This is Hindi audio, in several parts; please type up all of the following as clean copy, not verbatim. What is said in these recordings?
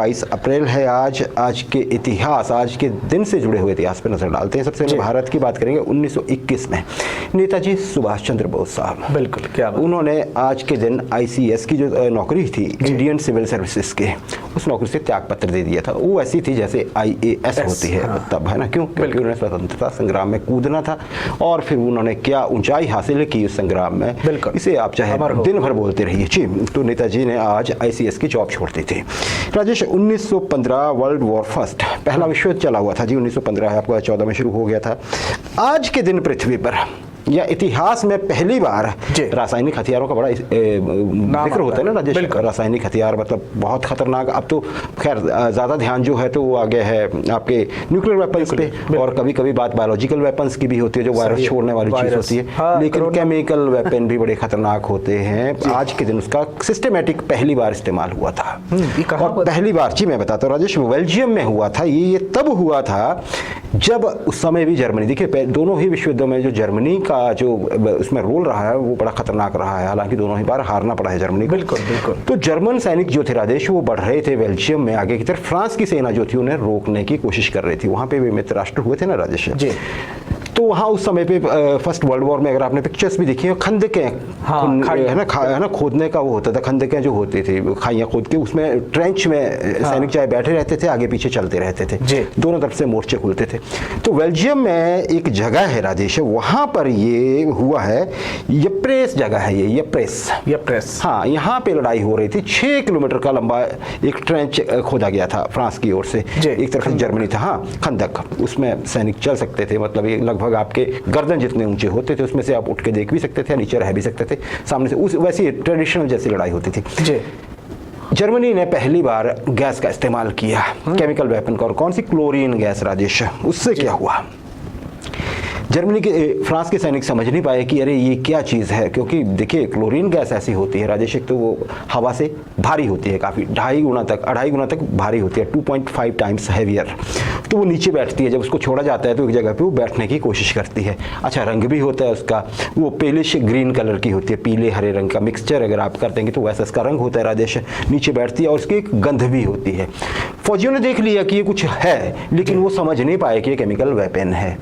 22 अप्रैल है आज के इतिहास, आज के दिन से जुड़े हुए इतिहास पर नजर डालते हैं। सबसे पहले भारत की बात करेंगे। 1921 में नेताजी सुभाष चंद्र बोस साहब, बिल्कुल, क्या बात। उन्होंने आज के दिन ICS की जो नौकरी थी, इंडियन सिविल सर्विसेज के, उस नौकरी से त्याग पत्र दे दिया था। वो ऐसी थी जैसे IAS होती है तब, है ना? क्योंकि उन्होंने स्वतंत्रता संग्राम में कूदना था और फिर उन्होंने क्या ऊंचाई हासिल की उस संग्राम में, इसे आप चाहे दिन भर बोलते रहिए जी। तो नेताजी ने आज ICS की जॉब छोड़ दी थी। राजेश, 1915 वर्ल्ड वॉर फर्स्ट, पहला विश्व युद्ध चला हुआ था जी। 1915 है, आपको 14 में शुरू हो गया था। आज के दिन पृथ्वी पर या इतिहास में पहली बार रासायनिक हथियारों का बड़ा जिक्र होता है ना राजेश। रासायनिक हथियार मतलब बहुत खतरनाक। अब तो खैर ज़्यादा ध्यान जो है तो वो आ गया है आपके न्यूक्लियर वेपन्स पे, और कभी कभी बात बायोलॉजिकल वेपन्स की भी होती है जो वायरस छोड़ने वाली चीज़ होती है। हाँ, लेकिन केमिकल वेपन भी बड़े खतरनाक होते हैं। आज के दिन उसका सिस्टमेटिक पहली बार इस्तेमाल हुआ था। और पहली बार जी मैं बताता हूँ राजेश, बेल्जियम में हुआ था। ये तब हुआ था जब उस समय भी जर्मनी, देखिए दोनों ही विश्व युद्धों में जो जर्मनी का जो उसमें रोल रहा है वो बड़ा खतरनाक रहा है। हालांकि दोनों ही बार हारना पड़ा है जर्मनी को। बिल्कुल बिल्कुल। तो जर्मन सैनिक जो थे राजेश, वो बढ़ रहे थे बेल्जियम में आगे की तरफ। फ्रांस की सेना जो थी उन्हें रोकने की कोशिश कर रही थी। वहां पे भी मित्र राष्ट्र हुए थे ना राजेश जी। तो वहाँ उस समय पे फर्स्ट वर्ल्ड वॉर में अगर आपने पिक्चर्स भी देखी है, खंदकें है ना खोदने का वो होता था। खंदकें जो होती थी, खाइयाँ खोद के, उसमें ट्रेंच में सैनिक चाहे बैठे रहते थे, आगे पीछे चलते रहते थे, दोनों तरफ से मोर्चे खुलते थे। तो बेल्जियम में एक जगह है राजेश, वहाँ पर ये हुआ है। यप्रेस जगह है ये, यप्रेस। हाँ, यहाँ पे लड़ाई हो रही थी। 6 किलोमीटर का लंबा एक ट्रेंच खोदा गया था फ्रांस की ओर से। एक तरफ से जर्मनी था, हाँ, खंदक, उसमें सैनिक चल सकते थे। मतलब ये लगभग आपके गर्दन जितने ऊंचे होते थे, उसमें से आप उठ के देख भी सकते थे, नीचे रह भी सकते थे सामने से। उस वैसी ट्रेडिशनल जैसी लड़ाई होती थी जी। जर्मनी ने पहली बार गैस का इस्तेमाल किया, केमिकल वेपन का। और कौन सी? Chlorine gas Rajesh. उससे क्या हुआ? जर्मनी के फ्रांस के सैनिक समझ नहीं पाए कि अरे ये क्या चीज़ है, क्योंकि देखिए क्लोरीन गैस ऐसी होती है राजेश, एक तो वो हवा से भारी होती है, काफ़ी 2.5 गुना तक भारी होती है, 2.5 टाइम्स हैवियर। तो वो नीचे बैठती है, जब उसको छोड़ा जाता है तो एक जगह पे वो बैठने की कोशिश करती है। अच्छा, रंग भी होता है उसका, वो पेलिश ग्रीन कलर की होती है, पीले हरे रंग का मिक्सचर अगर आप कर देंगे तो वैसा इसका रंग होता है राजेश। नीचे बैठती है और उसकी एक गंध भी होती है। फौजियों ने देख लिया कि ये कुछ है, लेकिन वो समझ नहीं पाए कि ये केमिकल वेपन है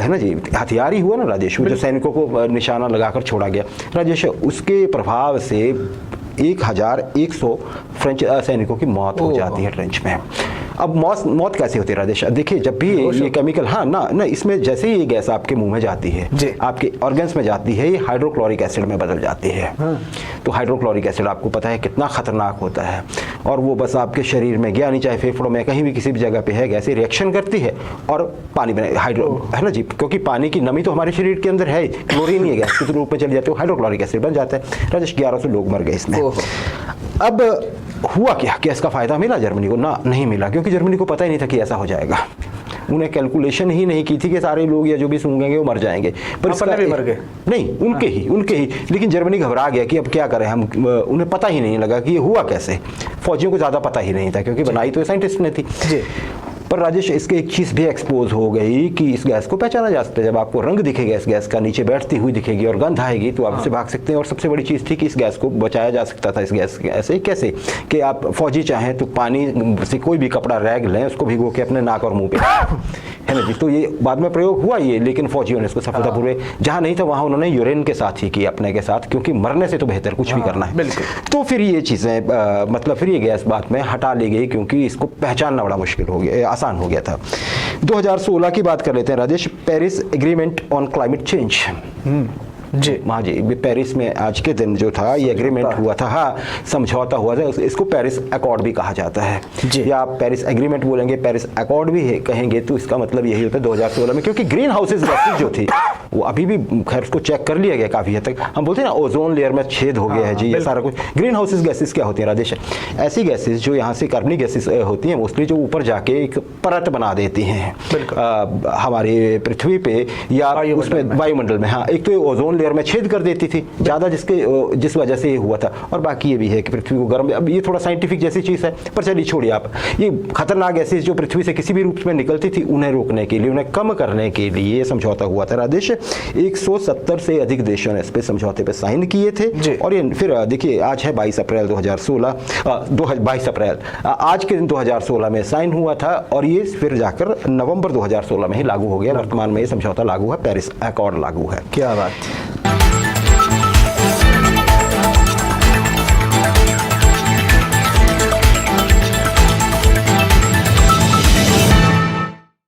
ना जी। हथियार ही हुआ ना राजेश, जो सैनिकों को निशाना लगाकर छोड़ा गया राजेश। उसके प्रभाव से 1100 फ्रेंच सैनिकों की मौत हो जाती है ट्रेंच में। अब मौत कैसे होती है राजेश? देखिए, जब भी ये केमिकल, हाँ ना इसमें जैसे ही ये गैस आपके मुंह में जाती है, आपके ऑर्गन्स में जाती है, ये हाइड्रोक्लोरिक एसिड में बदल जाती है। तो हाइड्रोक्लोरिक एसिड आपको पता है कितना खतरनाक होता है, और वो बस आपके शरीर में गया नहीं, चाहे फेफड़ों में, कहीं भी किसी भी जगह पे है, गैस रिएक्शन करती है और पानी बने है ना जी। क्योंकि पानी की नमी तो हमारे शरीर के अंदर है, क्लोरीन ये गैस के रूप में चली जाती है, हाइड्रोक्लोरिक एसिड बन जाता है राजेश। 1100 लोग मर गए इसमें। अब हुआ क्या कि इसका फायदा मिला जर्मनी को? ना, नहीं मिला, क्योंकि जर्मनी को पता ही नहीं था कि ऐसा हो जाएगा। उन्हें कैलकुलेशन ही नहीं की थी कि सारे लोग या जो भी सूंघेंगे वो मर जाएंगे। पर इसका भी मर गए नहीं, उनके ही। लेकिन जर्मनी घबरा गया कि अब क्या करें हम। उन्हें पता ही नहीं लगा कि ये हुआ कैसे। फौजियों को ज़्यादा पता ही नहीं था, क्योंकि बनाई तो साइंटिस्ट ने थी जी। पर राजेश, इसके एक चीज़ भी एक्सपोज हो गई कि इस गैस को पहचाना जा सकता है। जब आपको रंग दिखेगा इस गैस का, नीचे बैठती हुई दिखेगी और गंध आएगी, तो आप उससे भाग सकते हैं। और सबसे बड़ी चीज़ थी कि इस गैस को बचाया जा सकता था। इस गैस ऐसे कैसे कि आप फौजी चाहें तो पानी से कोई भी कपड़ा रैग लें, उसको भिगो के अपने नाक और मुंह पे, है ना जी। तो ये बाद में प्रयोग हुआ ये, लेकिन फौजियों ने इसको सफलतापूर्वक, जहाँ नहीं था वहाँ उन्होंने यूरेन के साथ ही किया, अपने के साथ, क्योंकि मरने से तो बेहतर कुछ भी करना है। तो फिर ये चीज़ें मतलब फिर ये गैस बाद में हटा ली गई, क्योंकि इसको पहचानना बड़ा मुश्किल हो गया, आसान हो गया था। 2016 की बात कर लेते हैं Rajesh. Paris agreement on climate change जी। हाँ जी, पेरिस में आज के दिन जो था ये एग्रीमेंट हुआ था, हाँ, समझौता हुआ था। इसको पेरिस अकॉर्ड भी कहा जाता है, या आप पेरिस एग्रीमेंट बोलेंगे, पेरिस अकॉर्ड भी है कहेंगे, तो इसका मतलब यही होता है 2016 में। क्योंकि ग्रीन हाउसेज गैसेज जो थी वो अभी भी, खैर उसको चेक कर लिया गया काफ़ी हद तक। हम बोलते हैं ना ओजोन लेयर में छेद हो गया है जी, ये सारा कुछ। ग्रीन हाउसेज गैसेज क्या होती है राजेश? ऐसी गैसेज जो यहाँ से कार्बनिक गैसेज होती हैं मोस्टली, जो ऊपर जाके एक परत बना देती हैं हमारे पृथ्वी पे या उसमें वायुमंडल में। हाँ, एक तो ओजोन लेयर में छेद कर देती थी ज़्यादा, जिस वजह से ये हुआ था। और बाकी ये भी है कि पृथ्वी को गर्म, अब ये थोड़ा साइंटिफिक जैसी चीज़ है, पर चलिए छोड़िए आप। ये खतरनाक गैसेज जो पृथ्वी से किसी भी रूप में निकलती थी, उन्हें रोकने के लिए, उन्हें कम करने के लिए ये समझौता हुआ था। राजेश, 170 से अधिक देशों ने इस पे समझौते पे साइन किए थे। और ये फिर देखिए आज है 22 अप्रैल 2016, 22 अप्रैल आज के दिन 2016 में साइन हुआ था, और ये फिर जाकर नवंबर 2016 में ही लागू हो गया। वर्तमान में ये समझौता लागू है, पेरिस अकॉर्ड लागू है। क्या बात।